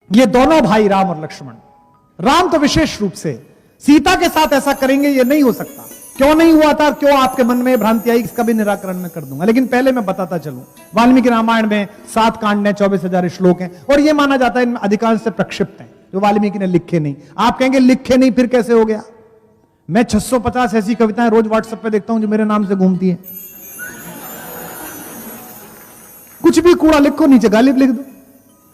ये दोनों भाई राम और लक्ष्मण, राम तो विशेष रूप से सीता के साथ ऐसा करेंगे ये नहीं हो सकता। क्यों नहीं हुआ था, क्यों आपके मन में भ्रांति आई, इसका भी निराकरण मैं कर दूंगा। लेकिन पहले मैं बताता चलूं, वाल्मीकि रामायण में 7 कांड हैं, 24,000 श्लोक हैं, और यह माना जाता है इनमें अधिकांश से प्रक्षिप्त हैं, जो वाल्मीकि ने लिखे नहीं। आप कहेंगे लिखे नहीं फिर कैसे हो गया? मैं 650 ऐसी कविताएं रोज व्हाट्सएप पे देखता हूं जो मेरे नाम से घूमती हैं। कुछ भी कूड़ा लिखो, नीचे गालिब लिख दो,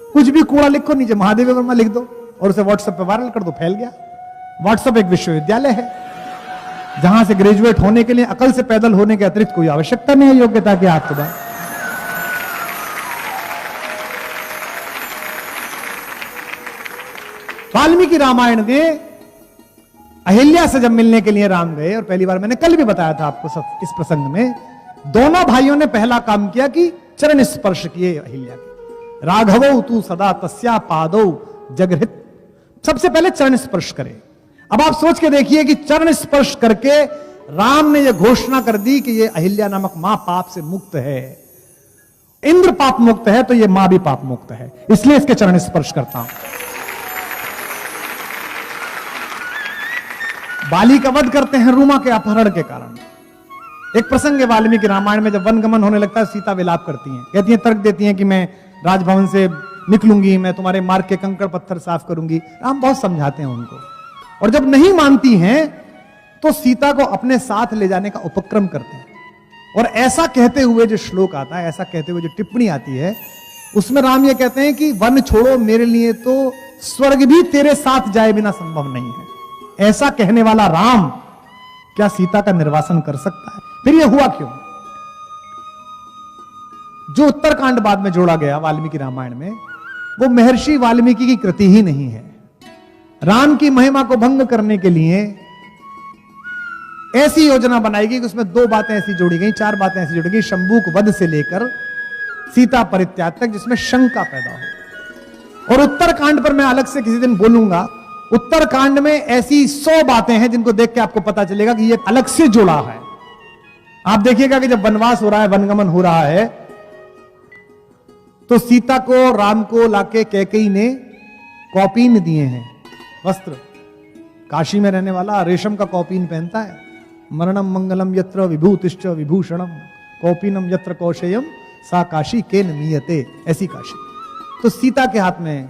कुछ भी कूड़ा लिखो, नीचे महादेव वर्मा लिख दो, और उसे व्हाट्सएप पे वायरल कर दो, फैल गया। व्हाट्सएप एक विश्वविद्यालय है जहां से ग्रेजुएट होने के लिए अकल से पैदल होने के अतिरिक्त कोई आवश्यकता नहीं है योग्यता के आपके पास। वाल्मीकि रामायण में अहिल्या से जब मिलने के लिए राम गए, और पहली बार मैंने कल भी बताया था आपको सब इस प्रसंग में, दोनों भाइयों ने पहला काम किया कि चरण स्पर्श किए अहिल्या के। राघवौ तू सदा तस्या पादौ जगृहित, सबसे पहले चरण स्पर्श करे। अब आप सोच के देखिए कि चरण स्पर्श करके राम ने यह घोषणा कर दी कि यह अहिल्या नामक मां पाप से मुक्त है। इंद्र पाप मुक्त है तो यह मां भी पाप मुक्त है, इसलिए इसके चरण स्पर्श करता हूं। बाली का वध करते हैं रूमा के अपहरण के कारण। एक प्रसंग है वाल्मीकि रामायण में, जब वनगमन होने लगता है, सीता विलाप करती हैं, कहती हैं, तर्क देती हैं कि मैं राजभवन से निकलूंगी, मैं तुम्हारे मार्ग के कंकड़ पत्थर साफ करूंगी। राम बहुत समझाते हैं उनको, और जब नहीं मानती हैं तो सीता को अपने साथ ले जाने का उपक्रम करते हैं। और ऐसा कहते हुए जो श्लोक आता है, ऐसा कहते हुए जो टिप्पणी आती है, उसमें राम ये कहते हैं कि वन छोड़ो, मेरे लिए तो स्वर्ग भी तेरे साथ जाए बिना संभव नहीं है। ऐसा कहने वाला राम क्या सीता का निर्वासन कर सकता है? फिर यह हुआ क्यों? जो उत्तरकांड बाद में जोड़ा गया वाल्मीकि रामायण में, वो महर्षि वाल्मीकि की कृति ही नहीं है। राम की महिमा को भंग करने के लिए ऐसी योजना बनाई गई कि उसमें 2 बातें ऐसी जोड़ी गई, 4 बातें ऐसी जोड़ी गई, शंभूक वध से लेकर सीता परित्याग तक, जिसमें शंका पैदा हो। और उत्तरकांड पर मैं अलग से किसी दिन बोलूंगा। उत्तरकांड में ऐसी 100 बातें हैं जिनको देख के आपको पता चलेगा कि ये अलग से जोड़ा है। आप देखिएगा कि जब वनवास हो रहा है, वनगमन हो रहा है, तो सीता को राम को लाके कैकेयी ने कौपीन दिए हैं, वस्त्र। काशी में रहने वाला रेशम का कौपीन पहनता है। मरणम मंगलम यत्र विभूतिश्च विभूषणम कौपीनम यत्र कौशेयम सा काशी केन मीयते, ऐसी काशी। तो सीता के हाथ में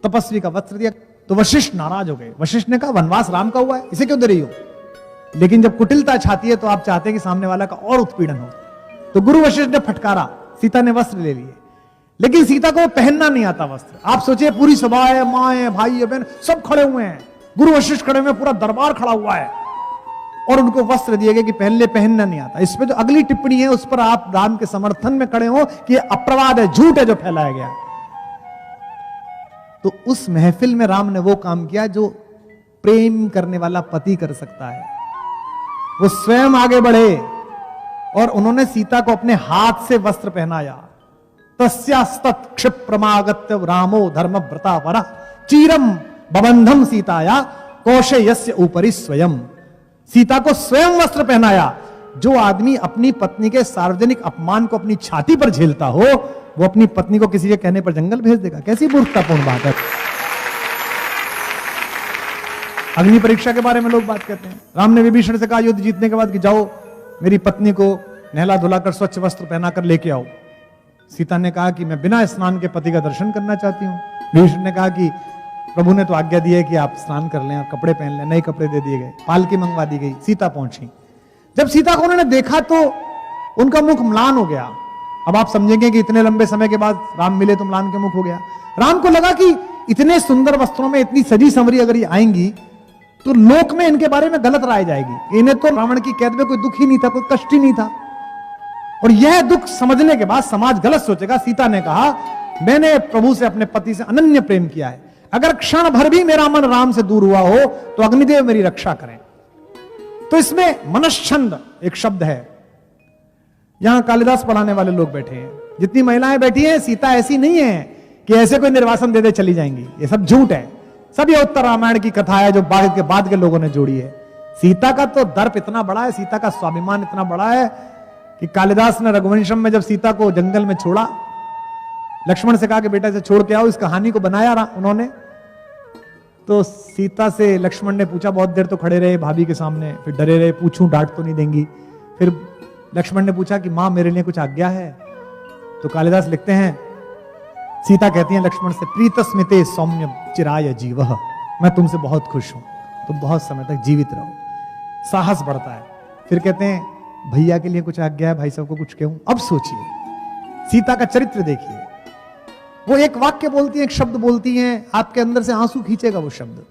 तपस्वी का वस्त्र दिया, तो वशिष्ठ नाराज हो गए। वशिष्ठ ने कहा, वनवास राम का हुआ है, इसे क्यों दे रही हो? लेकिन जब कुटिलता छाती है तो आप चाहते हैं कि सामने वाला का और उत्पीड़न हो। तो गुरु वशिष्ठ ने फटकारा, सीता ने वस्त्र ले लिए, लेकिन सीता को पहनना नहीं आता वस्त्र। आप सोचिए, पूरी सभा है, मां है, भाई है, बहन, सब खड़े हुए हैं, गुरु वशिष्ठ खड़े हुए, पूरा दरबार खड़ा हुआ है, और उनको वस्त्र दिए गए कि पहनना नहीं आता। इस पे जो अगली टिप्पणी है उस पर आप राम के समर्थन में खड़े हो कि ये अपवाद है, झूठ है जो फैलाया गया। तो उस महफिल में राम ने वो काम किया जो प्रेम करने वाला पति कर सकता है। वो स्वयं आगे बढ़े और उन्होंने सीता को अपने हाथ से वस्त्र पहनाया। तस्यास्तत् क्षिप्रमागत्य रामो धर्मव्रता वरः चीरम बबंधम सीताया कौशेयस्य ऊपरी स्वयं। सीता को स्वयं वस्त्र पहनाया। जो आदमी अपनी पत्नी के सार्वजनिक अपमान को अपनी छाती पर झेलता हो, वो अपनी पत्नी को किसी के कहने पर जंगल भेज देगा? कैसी मूर्खतापूर्ण बात है। अग्नि परीक्षा के बारे में लोग बात कहते हैं। राम ने विभीषण से कहा युद्ध जीतने के बाद कि जाओ मेरी पत्नी को नहला धुलाकर स्वच्छ वस्त्र पहनाकर लेके आओ। सीता ने कहा कि मैं बिना स्नान के पति का दर्शन करना चाहती हूं। विभीषण ने कहा कि प्रभु ने तो आज्ञा दी है कि आप स्नान कर लें और कपड़े पहन लें। नए कपड़े दे दिए गए, पालकी मंगवा दी गई, सीता पहुंची। जब सीता को उन्होंने देखा तो उनका मुख म्लान हो गया। अब आप समझेंगे कि इतने लंबे समय के बाद राम मिले तो म्लान के मुख हो गया। राम को लगा कि इतने सुंदर वस्त्रों में इतनी सजी संवरी अगर ये आएंगी तो लोक में इनके बारे में गलत राय जाएगी। इन्हें तो रावण की कैद में कोई दुख ही नहीं था, कोई कष्ट ही नहीं था, और यह दुख समझने के बाद समाज गलत सोचेगा। सीता ने कहा मैंने प्रभु से, अपने पति से अनन्य प्रेम किया है, अगर क्षण भर भी मेरा मन राम से दूर हुआ हो तो अग्निदेव मेरी रक्षा करें। तो इसमें मनश्छंद एक शब्द है। यहां कालिदास पढ़ाने वाले लोग बैठे हैं, जितनी महिलाएं बैठी हैं, सीता ऐसी नहीं है कि ऐसे कोई निर्वासन दे दे चली जाएंगी। ये सब झूठ है। सब ये उत्तर रामायण की कथा है जो बाद के लोगों ने जोड़ी है। सीता का तो दर्प इतना बड़ा है, सीता का स्वाभिमान इतना बड़ा है कि कालिदास ने रघुवंशम में जब सीता को जंगल में छोड़ा, लक्ष्मण से कहा कि बेटा इसे छोड़ के आओ, इस कहानी को बनाया उन्होंने। तो सीता से लक्ष्मण ने पूछा, बहुत देर तो खड़े रहे भाभी के सामने, फिर डरे रहे, पूछूं डांट तो नहीं देंगी। फिर लक्ष्मण ने पूछा कि मां मेरे लिए कुछ आज्ञा है? तो कालिदास लिखते हैं, सीता कहती हैं लक्ष्मण से, प्रीतस्मिते सौम्य चिराय जीवः, मैं तुमसे बहुत खुश हूं, तुम बहुत समय तक जीवित रहो। साहस बढ़ता है। फिर कहते हैं, भैया के लिए कुछ आज्ञा है, भाई साहब को कुछ कहूं? अब सोचिए, सीता का चरित्र देखिए, वो एक वाक्य बोलती है, एक शब्द बोलती हैं, आपके अंदर से आंसू खींचेगा वो शब्द।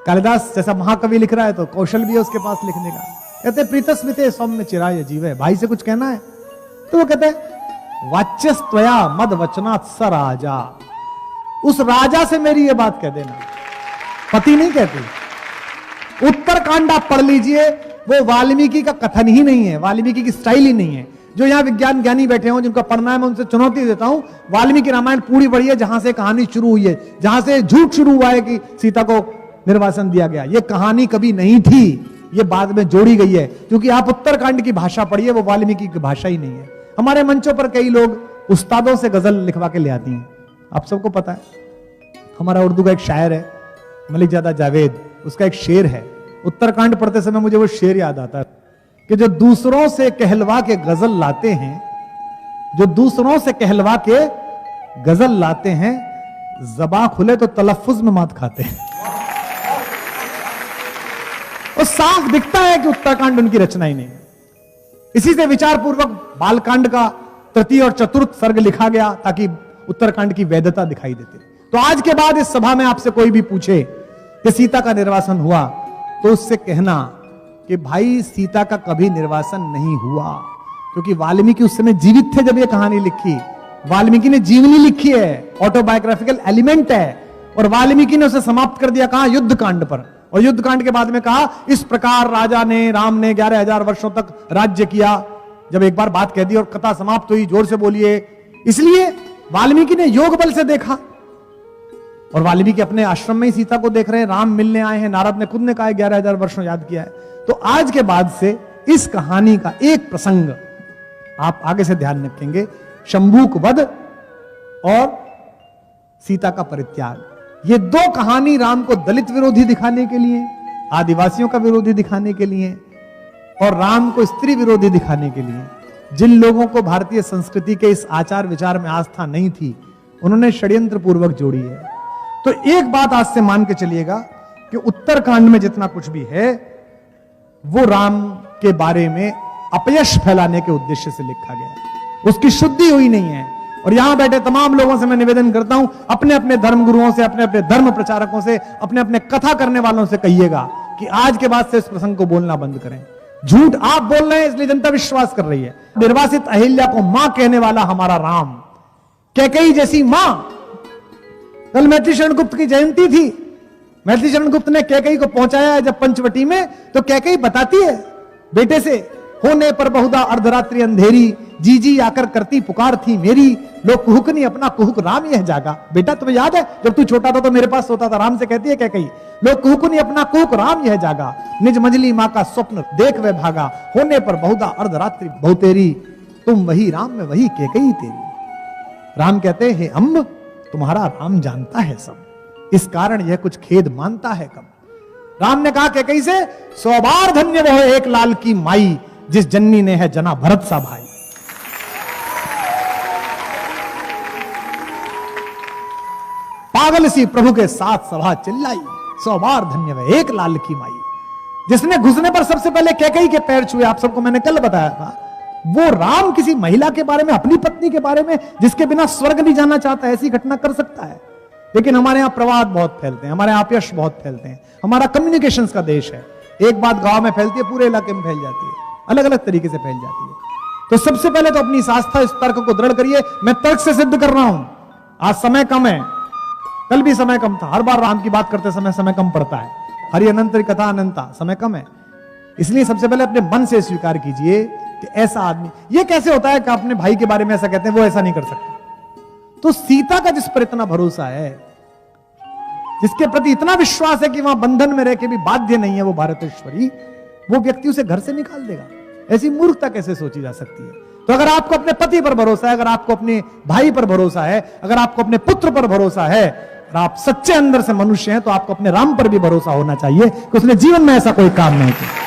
कालिदास जैसा महाकवि लिख रहा है तो कौशल भी है उसके पास लिखने का। कहते हैं प्रीतस्मिते सौम्य चिराय जीवः, भाई से कुछ कहना है? तो वो कहते हैं, वाच्यस्त्वया मद वचनात् स राजा, उस राजा से मेरी ये बात कह देना। पति नहीं कहती। उत्तरकांड आप पढ़ लीजिए, वो वाल्मीकि का कथन ही नहीं है, वाल्मीकि की स्टाइल ही नहीं है। जो यहां विज्ञान ज्ञानी बैठे हों, जिनका पढ़ना है, मैं उनसे चुनौती देता हूं, वाल्मीकि रामायण पूरी पढ़िए, जहां से कहानी शुरू हुई है, जहां से झूठ शुरू हुआ है कि सीता को निर्वासन दिया गया। ये कहानी कभी नहीं थी, ये बाद में जोड़ी गई है, क्योंकि आप उत्तरकांड की भाषा पढ़िए, वो वाल्मीकि की भाषा ही नहीं है। हमारे मंचों पर कई लोग उस्तादों से गजल लिखवा के ले आती हैं, आप सबको पता है। हमारा उर्दू का एक शायर है मलिक ज़ादा जावेद, उसका एक शेर है, उत्तरकांड पढ़ते समय मुझे वो शेर याद आता है कि जो दूसरों से कहलवा के गजल लाते हैं, जो दूसरों से कहलवा के गजल लाते हैं, ज़बां खुले तो तलफ्फुज में मात खाते हैं। और साफ दिखता है कि उत्तरकांड उनकी रचना ही नहीं है। इसी से विचार पूर्वक बालकांड का तृतीय और चतुर्थ सर्ग लिखा गया, ताकि उत्तरकांड की वैधता दिखाई देती। तो आज के बाद इस सभा में आपसे कोई भी पूछे कि सीता का निर्वासन हुआ, तो उससे कहना कि भाई सीता का कभी निर्वासन नहीं हुआ, क्योंकि वाल्मीकि उस समय जीवित थे जब ये कहानी लिखी। वाल्मीकि ने जीवनी लिखी है, ऑटोबायोग्राफिकल एलिमेंट है, और वाल्मीकि ने उसे समाप्त कर दिया, कहा युद्ध कांड पर। और युद्ध कांड के बाद में कहा, इस प्रकार राजा ने, राम ने 11,000 वर्षों तक राज्य किया। जब एक बार बात कह दी और कथा समाप्त हुई, जोर से बोलिए। इसलिए वाल्मीकि ने योग बल से देखा, और वाल्मीकि अपने आश्रम में ही सीता को देख रहे हैं, राम मिलने आए हैं, नारद ने खुद ने कहा 11,000 वर्षों याद किया है। तो आज के बाद से इस कहानी का एक प्रसंग आप आगे से ध्यान रखेंगे, शंभूक वध और सीता का परित्याग। ये दो कहानी राम को दलित विरोधी दिखाने के लिए, आदिवासियों का विरोधी दिखाने के लिए, और राम को स्त्री विरोधी दिखाने के लिए। जिन लोगों को भारतीय संस्कृति के इस आचार विचार में आस्था नहीं थी, उन्होंने षड्यंत्र पूर्वक जोड़ी है। तो एक बात आज से मान के चलिएगा कि उत्तरकांड में जितना कुछ भी है, वो राम के बारे में अपयश फैलाने के उद्देश्य से लिखा गया, उसकी शुद्धि हुई नहीं है। और यहां बैठे तमाम लोगों से मैं निवेदन करता हूं, अपने अपने धर्म गुरुओं से, अपने अपने धर्म प्रचारकों से, अपने अपने कथा करने वालों से कहिएगा कि आज के बाद से इस प्रसंग को बोलना बंद करें। झूठ आप बोल रहे हैं, इसलिए जनता विश्वास कर रही है। निर्वासित अहिल्या को मां कहने वाला हमारा राम, कैकेयी जैसी मां। कल मैथिली शरण गुप्त की जयंती थी, मैथिली शरण गुप्त ने कैकेयी को पहुंचाया है जब पंचवटी में, तो कैकेयी बताती है बेटे से, होने पर बहुधा अर्धरात्रि अंधेरी, जी जी आकर करती पुकार थी मेरी, लोग कुहुकनी अपना कुहुक राम यह जागा। बेटा तुम्हें याद है जब तू छोटा था तो मेरे पास सोता था, राम से कहती है कैकेयी, लोग कुहुकनी अपना कुहुक राम यह जागा, निज मंजली मां का स्वप्न देख वे भागा, होने पर बहुधा अर्धरात्रि बहुतेरी, तुम वही राम में वही कैकेयी तेरी। राम कहते हैं, अम्ब तुम्हारा राम जानता है सब, इस कारण यह कुछ खेद मानता है कम। राम ने कहा कैकेयी से, 100 बार धन्य वह एक लाल की माई, जिस जननी ने है जना भरत सा भाई। पागल सी प्रभु के साथ सभा चिल्लाई, 100 बार धन्य वह एक लाल की माई। जिसने घुसने पर सबसे पहले कैकेयी के पैर छुए, आप सबको मैंने कल बताया था, वो राम किसी महिला के बारे में, अपनी पत्नी के बारे में, जिसके बिना स्वर्ग नहीं जाना चाहता, ऐसी घटना कर सकता है। लेकिन हमारे यहां प्रवाद बहुत फैलते हैं, हमारे यहां अपयश बहुत फैलते हैं। हमारा कम्युनिकेशंस का देश है, एक बात गांव में फैलती है पूरे इलाके में फैल जाती है, अलग अलग तरीके से फैल जाती है। तो सबसे पहले तो अपनी इस आस्था, इस तर्क को दृढ़ करिए। मैं तर्क से सिद्ध कर रहा हूं, आज समय कम है, कल भी समय कम था, हर बार राम की बात करते समय कम पड़ता है, हरि अनंत कथा अनंता, समय कम है। इसलिए सबसे पहले अपने मन से स्वीकार कीजिए कि ऐसा आदमी, ये कैसे होता है कि अपने भाई के बारे में ऐसा कहते हैं, वो ऐसा नहीं कर सकता। तो सीता का जिस पर इतना भरोसा है, जिसके प्रति इतना विश्वास है कि वहां बंधन में रह के भी बाध्य नहीं है वो भारतेश्वरी, वो व्यक्ति उसे घर से निकाल देगा। ऐसी मूर्खता कैसे सोची जा सकती है? तो अगर आपको अपने पति पर भरोसा है, अगर आपको अपने भाई पर भरोसा है, अगर आपको अपने पुत्र पर भरोसा है, और आप सच्चे अंदर से मनुष्य हैं, तो आपको अपने राम पर भी भरोसा होना चाहिए कि उसने जीवन में ऐसा कोई काम नहीं किया।